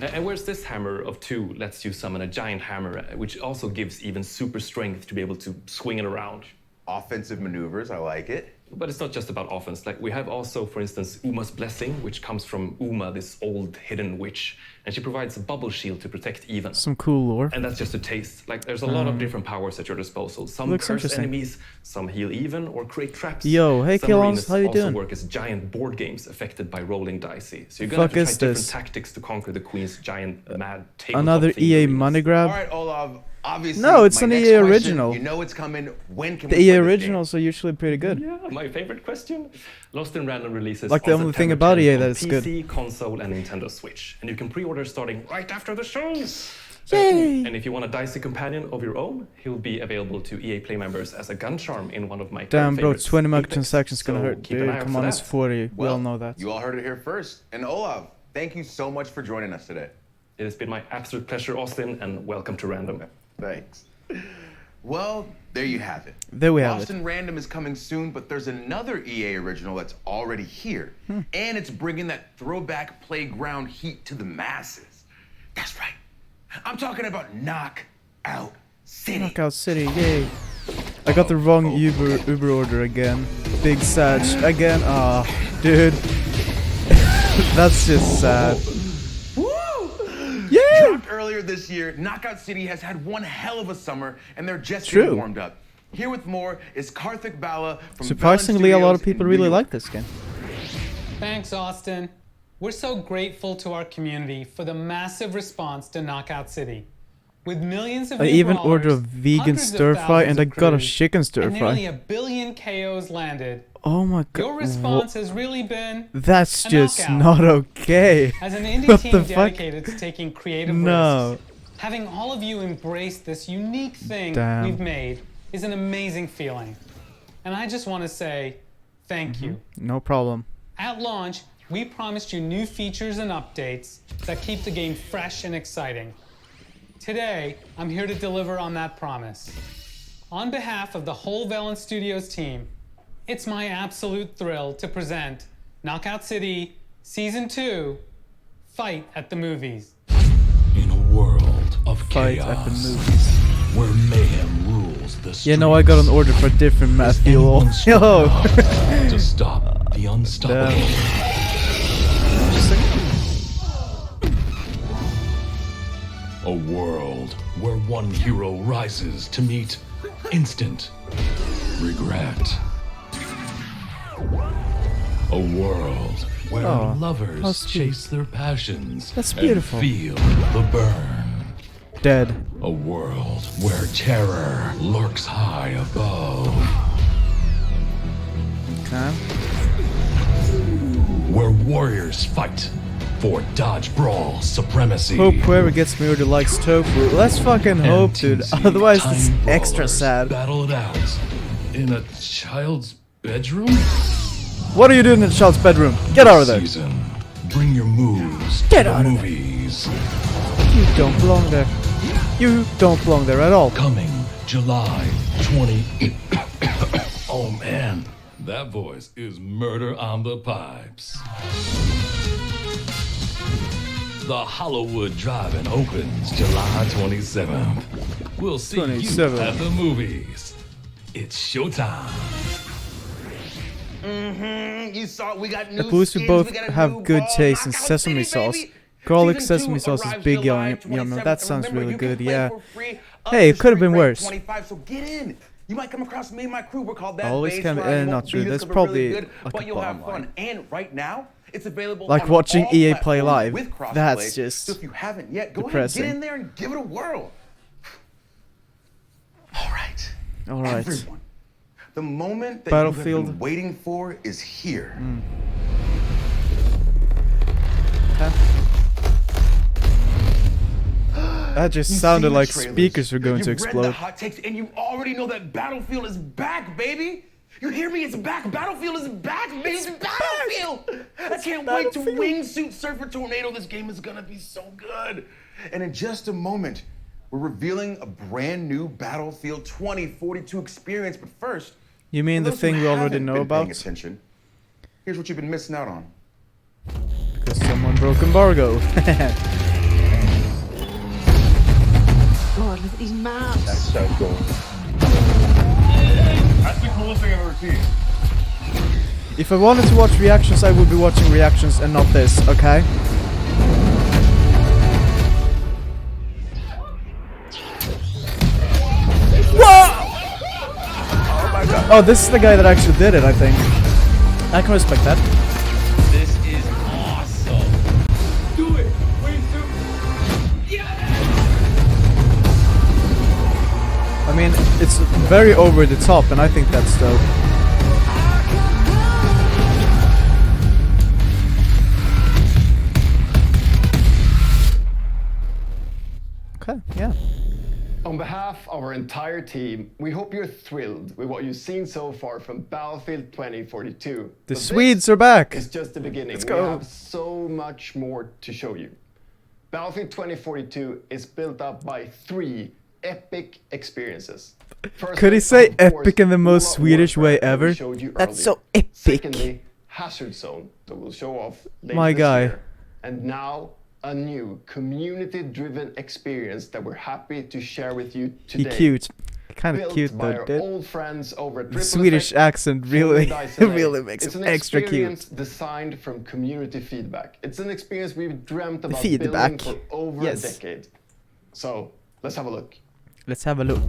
And where's this hammer of 2 lets you summon a giant hammer, which also gives even super strength to be able to swing it around. Offensive maneuvers, I like it. But it's not just about offense. Like we have also, for instance, Uma's Blessing, which comes from Uma, this old hidden witch, and she provides a bubble shield to protect Even. Some cool lore. And that's just a taste. Like there's a lot of different powers at your disposal. Some Looks curse interesting. enemies, some heal Even or create traps. Yo, hey some Killons, arenas how you also doing? work as giant board games affected by rolling dicey. So you're gonna Fuck have to try is different this? tactics to conquer the queen's giant mad tabletop Another themed EA arenas. money grab? All right, Olav. Obviously, No, it's my an next EA question, original. You know it's coming. When can The we EA play this originals are usually pretty good. Yeah, my favorite question. Lost in Random releases Like the on only thing September about 10th EA on that is good. PC, console, and Nintendo Switch. And you can pre-order starting right after the show. Yay! And if you want a dicey companion of your own, he'll be available to EA Play members as a gun charm in one of my Damn, bro, favorites, 20 Apex. microtransactions gonna So hurt, keep an dude. eye out Come for on, it's that. 40. We all Well, know that. You all heard it here first. And Olav, thank you so much for joining us today. It has been my absolute pleasure, Austin, and welcome to Random. Thanks. Well, there you have it. There we have Lost in Random is coming soon, but there's another EA original that's already here. And it's bringing that throwback playground heat to the masses. That's right. I'm talking about Knockout City. Knockout City, yay. I got the wrong Uber order again. Big Sag again. Ah, dude. That's just sad. Yeah! Dropped earlier this year, Knockout City has had one hell of a summer, and they're just True. getting warmed up. Here with more is Karthik Bala from Surprisingly, a Velen lot of Studios people in really New York. like this game. Thanks, Austin. We're so grateful to our community for the massive response to Knockout City. With millions of I new even brawlers, ordered a vegan hundreds of stir fry thousands and I of got a crews, chicken stir and nearly fry. 1 billion KOs landed. Oh my god. Your response has really been That's a just knockout. not okay. As an indie What team the fuck? dedicated to taking creative No. risks, having all of you embrace this unique thing Damn. we've made is an amazing feeling. And I just want to say thank you. No problem. At launch, we promised you new features and updates that keep the game fresh and exciting. Today, I'm here to deliver on that promise. On behalf of the whole Velen Studios team, it's my absolute thrill to present Knockout City Season 2, Fight at the Movies. In a world of Fight chaos, at the movies. where mayhem rules knows the Yeah, no, I got an order for a different map fuel. Yo! to stop the unstoppable. A world where one hero rises to meet instant regret. A world where Oh, how lovers sweet. chase their passions That's beautiful. and feel the burn. Dead. A world where terror lurks high above. Okay. Where warriors fight for dodge brawl supremacy. Hope whoever gets me order likes tofu. Let's fucking hope, dude. Otherwise, it's Time extra brawlers sad. Battle it out in a child's bedroom. What are you doing in the child's bedroom? Get out of there. Season. Bring your moves to Get the out of there. movies. You don't belong there. You don't belong there at all. Coming July 20. Oh man, that voice is Murder on the Pipes. The Hollywood Drive-In opens July 27th. We'll see 27th. you at the movies. It's showtime. You saw we got new At least we skins, both we got a have new good ball. taste in Knockout sesame City, sauce. baby. Garlic Season sesame 2 sauce is arrives big July yum. That 27th. sounds Remember, really you can good. play Yeah. for free up Hey, to it could have been street rate worse. 25, so get in. You might come across me and my crew. We're called that. Always can be- Baseline. You not won't true. beat us That's 'cause we're probably really good, like but a you'll have bottom line. fun. And right now, it's available Like on watching all EA play platforms live. with crossplay. That's just So if you haven't yet, go depressing. ahead, get in there and give it a whirl. All right. Alright. Everyone, the moment that Battlefield. you have been waiting for is here. That just You've sounded seen the like trailers, speakers were going to you've read explode. the hot takes, and you already know that Battlefield is back, baby. You hear me? It's back. Battlefield is back, baby. It's Battlefield. I can't wait to wingsuit surf a tornado. This game is gonna be so good. And in just a moment, we're revealing a brand new Battlefield 2042 experience. But first, You mean for the those who thing we already haven't know been paying about? attention, here's what you've been missing out on. Because someone broke embargo. God, look at these maps. That's so cool. That's the coolest thing I've ever seen. If I wanted to watch reactions, I would be watching reactions and not this, okay? Oh, this is the guy that actually did it, I think. I can respect that. This is awesome. Do it. I mean, it's very over the top, and I think that's dope. Okay, yeah. On behalf of our entire team, we hope you're thrilled with what you've seen so far from Battlefield 2042. The But Swedes this are back! It's just the beginning. Let's We go. have so much more to show you. Battlefield 2042 is built up by 3 epic experiences. First Could he one, say of course, epic in the most World Swedish way Warfare that we ever? showed you That's earlier. so epic. Secondly, Hazard Zone that we'll show off later My this guy. year. And now a new community-driven experience that we're happy to share with you He today. cute. Kinda Built cute by though, our dude. old friends over at The Triple Swedish Effect, accent really, Dice LA. really makes It's him an extra experience cute. designed from community feedback. It's an experience we've dreamt about Feedback. building for over Yes. a decade. So let's have a look. Let's have a look.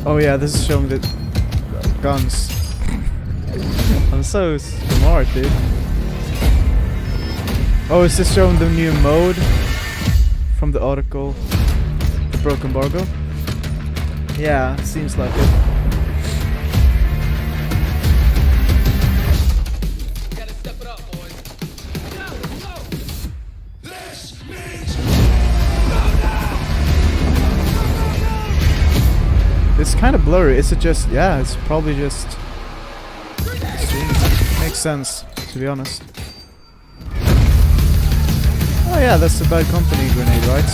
Oh yeah, this is showing the guns. I'm so smart, dude. Oh, is this showing the new mode from the article? The broken embargo? Yeah, seems like it. It's kind of blurry. Is it just... Yeah, it's probably just... Makes sense, to be honest. Oh yeah, that's the Bad Company grenade, right?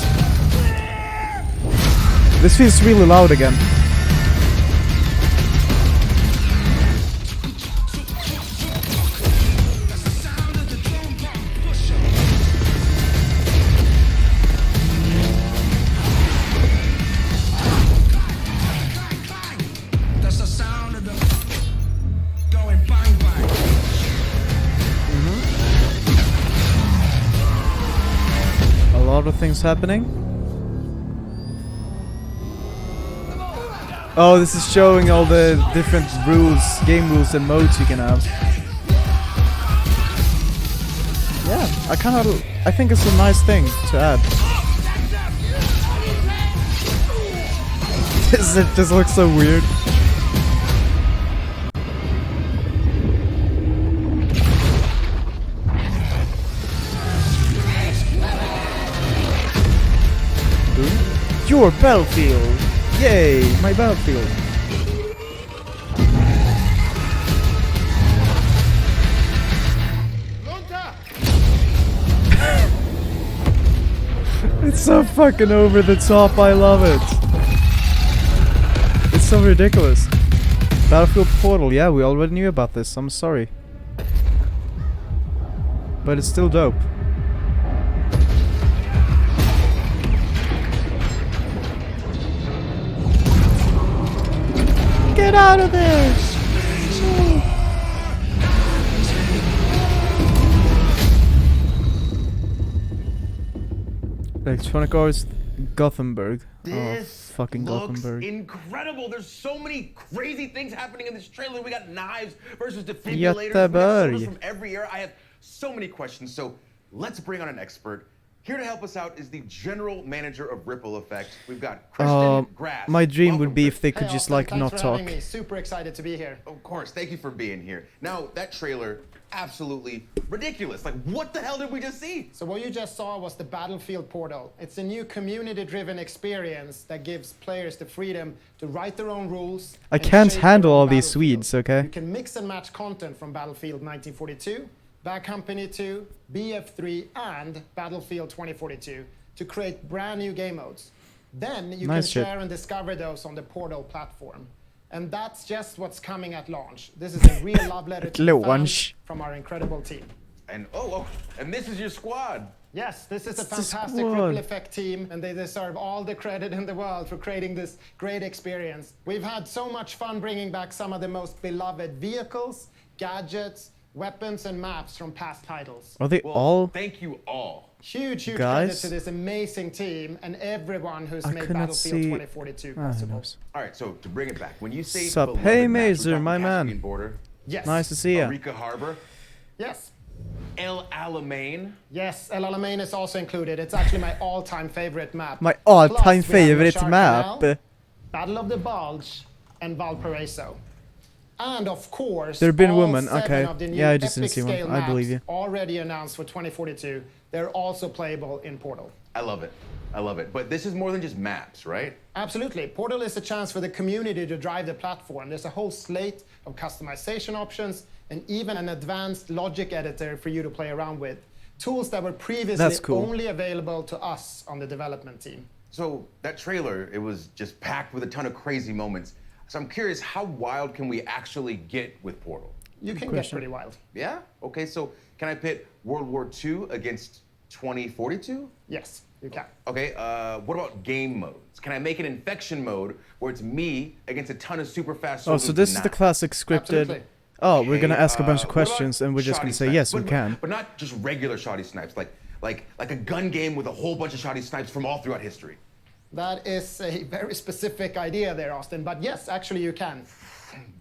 This feels really loud again. lot of things happening. Oh, this is showing all the different rules, game rules and modes you can have. Yeah, I think it's a nice thing to add. It just looks so weird. Your battlefield! Yay, my battlefield! It's so fucking over the top, I love it! It's so ridiculous. Battlefield Portal, yeah, we already knew about this, I'm sorry. But it's still dope. Get out of there! Electronic Arts Gothenburg. This fucking looks Gothenburg. incredible. There's so many crazy things happening in this trailer. We got knives versus defibrillators. We got Göteborg. soldiers from every era. I have so many questions. So let's bring on an expert. Here to help us out is the general manager of Ripple Effect. We've got Christian Grass. My dream Welcome, would be if they Christian. could just like Thanks not for talk. having me. Super excited to be here. Of course, thank you for being here. Now, that trailer, absolutely ridiculous. Like, what the hell did we just see? So what you just saw was the Battlefield Portal. It's a new community-driven experience that gives players the freedom to write their own rules. I and can't shape handle their own all these battlefield. Swedes, okay? You can mix and match content from Battlefield 1942, Bad Company 2, BF3, and Battlefield 2042 to create brand new game modes. Then you Nice can shit. share and discover those on the Portal platform. And that's just what's coming at launch. This is a real love letter to the fans Launch. from our incredible team. And and this is your squad. Yes, this is a It's the fantastic squad. Ripple Effect team, and they deserve all the credit in the world for creating this great experience. We've had so much fun bringing back some of the most beloved vehicles, gadgets, weapons, and maps from past titles. Are they all Thank you all. Huge credit guys? to this amazing team and everyone who's I made could not Battlefield see- 2042 Ah, who possible. knows? All right, so to bring it back, when you say Sup, beloved hey maps, we're Mazer, talking my man. Caspian Border, Yes. Nice to see ya. Arica Harbor, Yes. El Alamein. Yes, El Alamein is also included. It's actually my all-time favorite map. My all-time Plus, we have favorite Machar map. Canal, Battle of the Bulge, and Valparaiso. And of course, There have been all women, 7 okay. of the new Yeah, I just didn't epic see one. scale I believe maps you. already announced for 2042. They're also playable in Portal. I love it. I love it. But this is more than just maps, right? Absolutely. Portal is a chance for the community to drive the platform. There's a whole slate of customization options and even an advanced logic editor for you to play around with. Tools that were previously That's cool. only available to us on the development team. So that trailer, it was just packed with a ton of crazy moments. So I'm curious, how wild can we actually get with Portal? You can get question. pretty wild. Yeah? Okay, so can I pit World War II against 2042? Yes, you can. Okay, what about game modes? Can I make an infection mode where it's me against a ton of super fast Oh, soldiers? so this with is the knives? classic scripted. Absolutely. Oh, we're gonna ask a bunch of what about questions and we're just shoddy gonna say snipes? yes, we But- can. But not just regular shoddy snipes, like a gun game with a whole bunch of shoddy snipes from all throughout history. That is a very specific idea there, Austin. But yes, actually you can.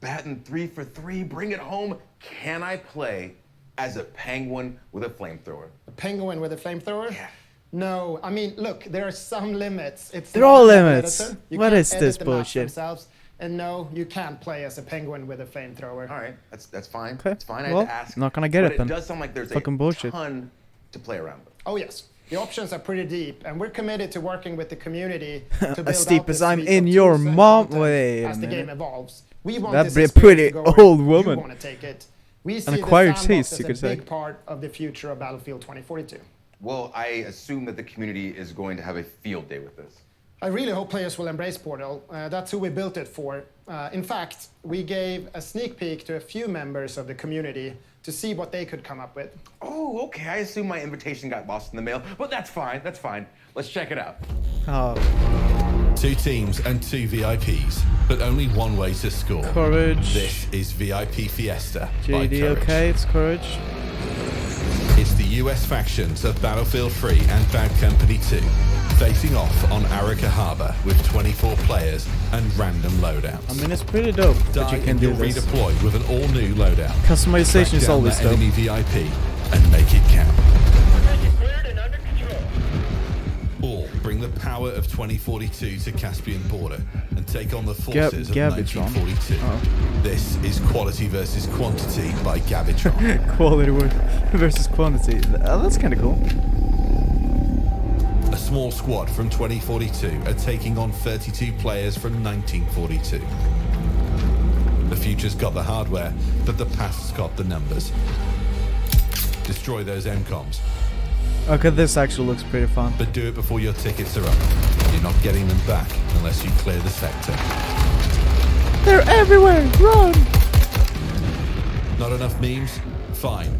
Batting 3 for 3, bring it home. Can I play as a penguin with a flamethrower? A penguin with a flamethrower? Yeah. No, I mean, look, there are some limits. There are not an limits. editor. You What can't is edit this the maps bullshit? themselves. And no, you can't play as a penguin with a flamethrower. All right, that's fine. Okay. It's fine. I Well, had to ask. not gonna get but it then. It does sound like there's Fucking a bullshit. ton to play around with. Oh yes, the options are pretty deep, and we're committed to working with the community to build As deep out as the I'm suite in of your tools and mom. content Wait a as the game minute. evolves. We want That'd this be a experience pretty to go old where woman. You want to take it. We see An the acquired sandbox taste, as you a could say. big part of the future of Battlefield 2042. Well, I assume that the community is going to have a field day with this. I really hope players will embrace Portal. That's who we built it for. In fact, we gave a sneak peek to a few members of the community to see what they could come up with. Oh, okay. I assume my invitation got lost in the mail, but that's fine. That's fine. Let's check it out. Oh, 2 teams and 2 VIPs, but only one way to score. Courage. This is VIP Fiesta by JD, Courage. okay, it's Courage. It's the US factions of Battlefield 3 and Bad Company 2, facing off on Arica Harbor with 24 players and random loadouts. I mean, it's pretty dope that you can do you'll this. redeploy with an all-new loadout. Customization Track is down always that dope. enemy VIP and make it count. Or bring the power of 2042 to Caspian border and take on the forces of Gabitron. 1942. Oh. This is quality versus quantity by Gabitron. Quality versus quantity. That's kind of cool. A small squad from 2042 are taking on 32 players from 1942. The future's got the hardware, but the past's got the numbers. Destroy those MCOMs. Okay, this actually looks pretty fun. But do it before your tickets are up. You're not getting them back unless you clear the sector. They're everywhere! Run! Not enough memes? Fine.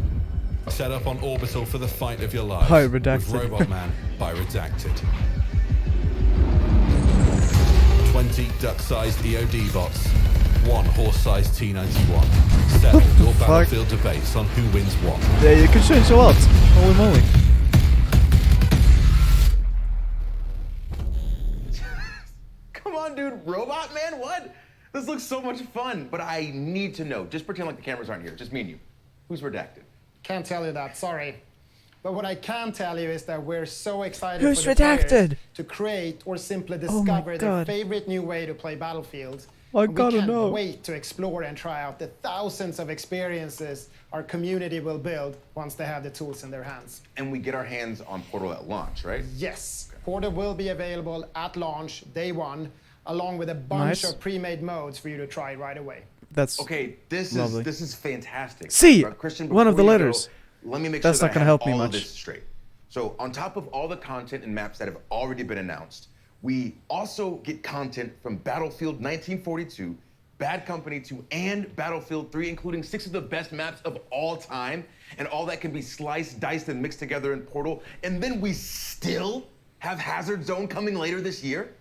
Set up on Orbital for the fight of your lives. By Redacted. With Robot Man by Redacted. 20 duck-sized EOD bots. 1 horse-sized T-91. Settle your Battlefield debates on who wins what. Yeah, you can change a lot. Holy moly. Come on, dude. Robot Man? What? This looks so much fun. But I need to know. Just pretend like the cameras aren't here. Just me and you. Who's redacted? Can't tell you that, sorry. But what I can tell you is that we're so excited Who's for the redacted? players to create or simply Oh my discover their God. favorite new way to play Battlefield. I And gotta we can't know. wait to explore and try out the thousands of experiences our community will build once they have the tools in their hands. And we get our hands on Portal at launch, right? Yes, Portal will be available at launch, day one, along with a bunch Nice. of pre-made modes for you to try right away. That's Okay, this lovely. is fantastic. See, Christian, one of the before you letters. go, let me make That's sure not that gonna I have help me all of much. this straight. So on top of all the content and maps that have already been announced, we also get content from Battlefield 1942, Bad Company 2, and Battlefield 3, including 6 of the best maps of all time, and all that can be sliced, diced, and mixed together in Portal. And then we still have Hazard Zone coming later this year?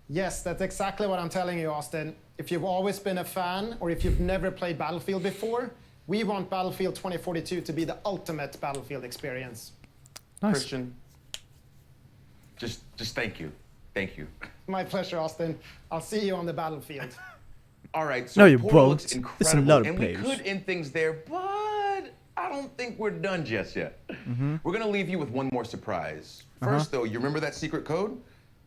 Yes, that's exactly what I'm telling you, Austin. If you've always been a fan, or if you've never played Battlefield before, we want Battlefield 2042 to be the ultimate Battlefield experience. Nice. Christian, just thank you. Thank you. My pleasure, Austin. I'll see you on the battlefield. All right, so No, you Portal won't. looks There's a incredible, lot of and players. we could end things there, but I don't think we're done just yet. We're gonna leave you with one more surprise. First, though, you remember that secret code?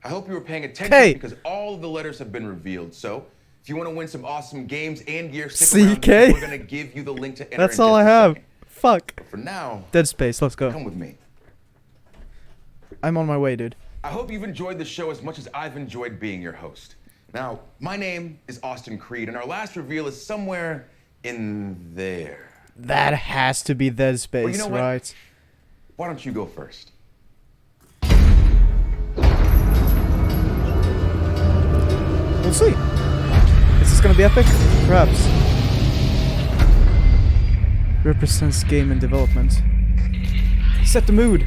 I hope you were paying attention Hey! because all of the letters have been revealed. So, if you want to win some awesome games and gear, stick around CK? because we're gonna give you the link to enter. That's in all just I a have. second. Fuck. But for now, Dead Space, let's go. come with me. I'm on my way, dude. I hope you've enjoyed the show as much as I've enjoyed being your host. Now, my name is Austin Creed, and our last reveal is somewhere in there. That has to be Dead Space, Well, you know what? right? Why don't you go first? We'll see. Is this gonna be epic? Perhaps. Represents game and development. Set the mood.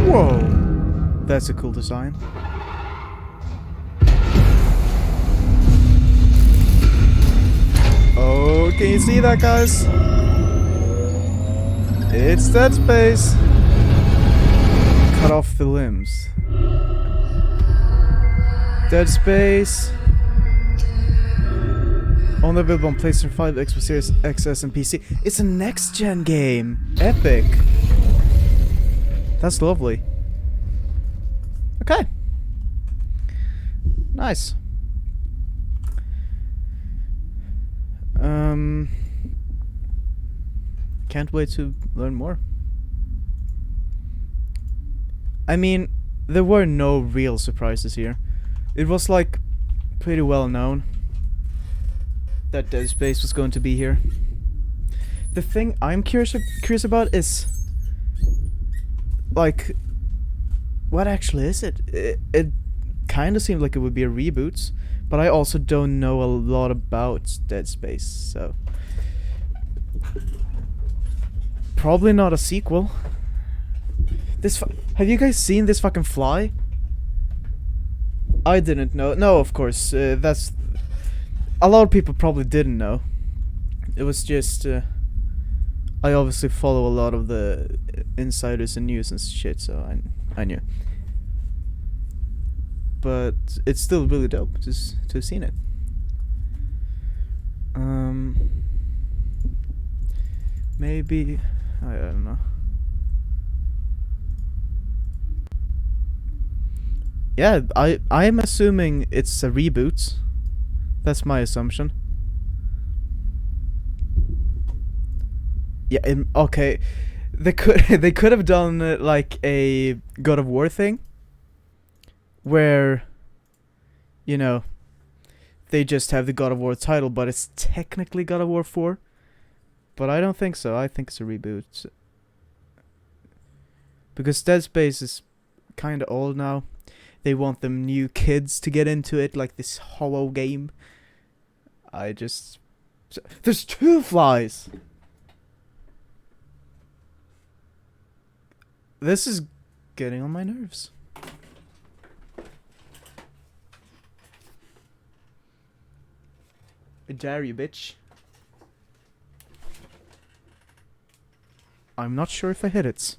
Whoa. That's a cool design. Oh, can you see that, guys? It's Dead Space. Cut off the limbs. Dead Space. Only available on PlayStation 5, Xbox Series XS, and PC. It's a next-gen game. Epic. That's lovely. Okay. Nice. Can't wait to learn more. I mean, there were no real surprises here. It was like pretty well known that Dead Space was going to be here. The thing I'm curious about is like what actually is it? It kind of seemed like it would be a reboot, But I also don't know a lot about Dead Space, so probably not a sequel. Have you guys seen this fucking fly? I didn't know. No, of course. That's a lot of people probably didn't know. It was just I obviously follow a lot of the insiders and news and shit, so I knew. But it's still really dope to have seen it. Maybe I don't know. Yeah, I'm assuming it's a reboot. That's my assumption. Yeah, okay. They could have done like a God of War thing, where, you know, they just have the God of War title, but it's technically God of War 4. But I don't think so. I think it's a reboot. Because Dead Space is kind of old now. They want them new kids to get into it, like this hollow game. There's 2 flies! This is getting on my nerves. I dare you, bitch. I'm not sure if I hit it,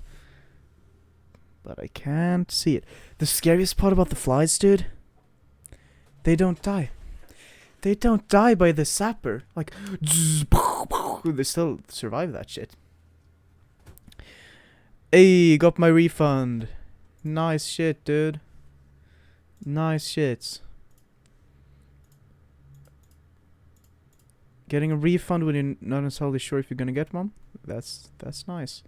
but I can't see it. The scariest part about the flies, dude, they don't die. They don't die by the zapper. Like, they still survive that shit. Hey, got my refund. Nice shit, dude. Nice shit. Getting a refund when you're not necessarily sure if you're gonna get one. That's nice.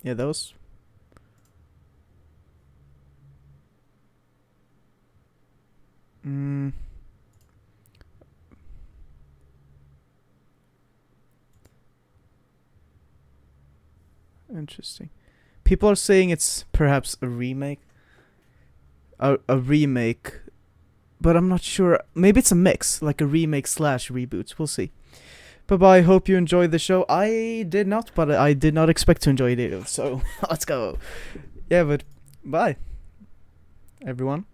Yeah, those. Interesting. People are saying it's perhaps a remake. A remake, but I'm not sure. Maybe it's a mix, like a remake / reboot. We'll see. Bye-bye. Hope you enjoyed the show. I did not, but I did not expect to enjoy it either. So let's go. Yeah, but bye, everyone.